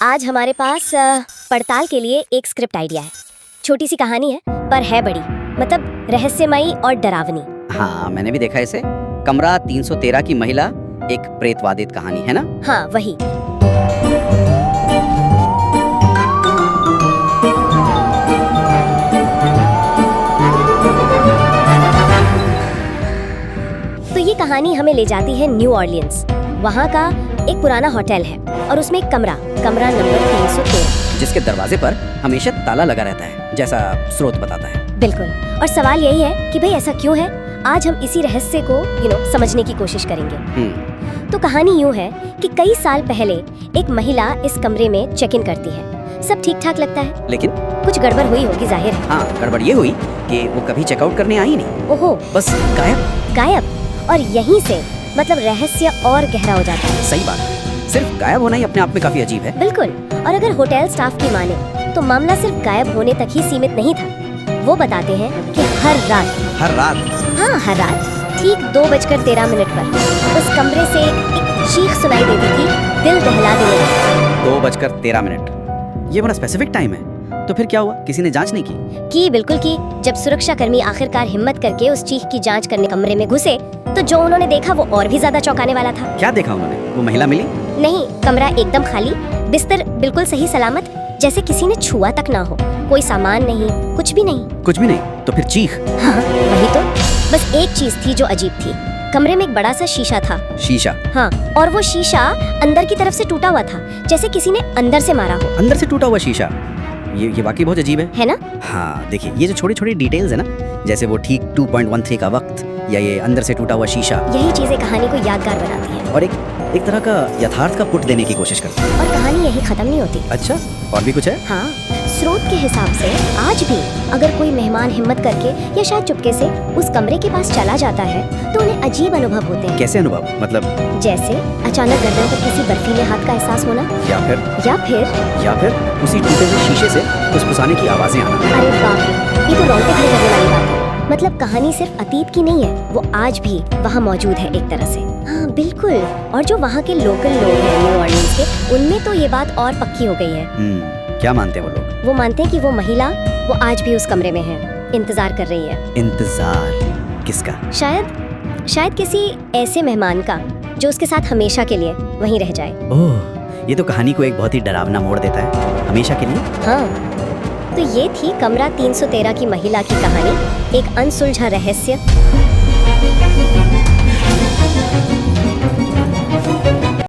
आज हमारे पास पड़ताल के लिए एक स्क्रिप्ट आइडिया है। छोटी सी कहानी है पर है बड़ी, मतलब रहस्यमयी और डरावनी। हाँ, मैंने भी देखा इसे। कमरा 313 की महिला, एक प्रेतवादित कहानी है ना? हाँ वही। तो ये कहानी हमें ले जाती है न्यू ऑरलियंस। वहाँ का एक पुराना होटल है और उसमें एक कमरा नंबर 313, जिसके दरवाजे पर हमेशा ताला लगा रहता है, जैसा स्रोत बताता है। बिल्कुल। और सवाल यही है कि भाई ऐसा क्यों है। आज हम इसी रहस्य को समझने की कोशिश करेंगे। तो कहानी यूँ है कि कई साल पहले एक महिला इस कमरे में चेक इन करती है। सब ठीक ठाक लगता है, लेकिन कुछ गड़बड़ हुई होगी जाहिर है। हाँ, गड़बड़ ये हुई कि वो कभी चेकआउट करने आई नहीं। ओहो, बस गायब। और यहीं से मतलब रहस्य और गहरा हो जाता है। सही बात, सिर्फ गायब होना ही अपने आप में काफी अजीब है। बिल्कुल। और अगर होटल स्टाफ की माने तो मामला सिर्फ गायब होने तक ही सीमित नहीं था। वो बताते हैं कि हर रात हाँ, हर रात ठीक 2:13 पर उस कमरे से एक चीख सुनाई देती थी, दिल दहला देने वाली। 2:13। ये बड़ा स्पेसिफिक टाइम है। तो फिर क्या हुआ? किसी ने जांच नहीं की? बिल्कुल की। जब सुरक्षा कर्मी आखिरकार हिम्मत करके उस चीख की जांच करने कमरे में घुसे तो जो उन्होंने देखा वो और भी ज्यादा चौंकाने वाला था। क्या देखा उन्होंने? वो महिला मिली? नहीं, कमरा एकदम खाली, बिस्तर बिल्कुल सही सलामत, जैसे किसी ने छुआ तक ना हो। कोई सामान नहीं, कुछ भी नहीं। तो फिर चीख? हाँ, वही तो। बस एक चीज थी जो अजीब थी। कमरे में एक बड़ा सा शीशा था। शीशा? हाँ, और वो शीशा अंदर की तरफ से टूटा हुआ था, जैसे किसी ने अंदर से मारा हो। अंदर से टूटा हुआ शीशा? ये वाकई बहुत अजीब है ना? हाँ, देखिए ये जो छोटी-छोटी डिटेल्स है ना, जैसे वो ठीक 2.13 का वक्त या ये अंदर से टूटा हुआ शीशा, यही चीजें कहानी को यादगार बनाती हैं और एक तरह का यथार्थ का पुट देने की कोशिश करती है। और कहानी यही खत्म नहीं होती। अच्छा, और भी कुछ है? हाँ, स्रोत के हिसाब से आज भी अगर कोई मेहमान हिम्मत करके या शायद चुपके से उस कमरे के पास चला जाता है तो उन्हें अजीब अनुभव होते हैं। कैसे अनुभव? मतलब जैसे अचानक गर्दन पर किसी बर्फीले हाथ का एहसास होना, या फिर उसी टूटे हुए शीशे से फुसफुसाने की आवाजें आना। अरे बाप रे, ये तो रोंगटे खड़े करने वाली बात है। मतलब कहानी सिर्फ अतीत की नहीं है, वो आज भी वहाँ मौजूद है एक तरह से। हाँ बिल्कुल। और जो वहाँ के लोकल लोग हैं न्यू ऑरलियंस के, उनमें तो ये बात और पक्की हो गई है। क्या मानते हैं वो लोग? वो मानते हैं कि वो महिला वो आज भी उस कमरे में है, इंतजार कर रही है। इंतजार किसका? शायद किसी ऐसे मेहमान का जो उसके साथ हमेशा के लिए वहीं रह जाए। ओह, ये तो कहानी को एक बहुत ही डरावना मोड़ देता है। हमेशा के लिए? हाँ, तो ये थी कमरा 313 की महिला की कहानी, एक अनसुलझा रहस्य।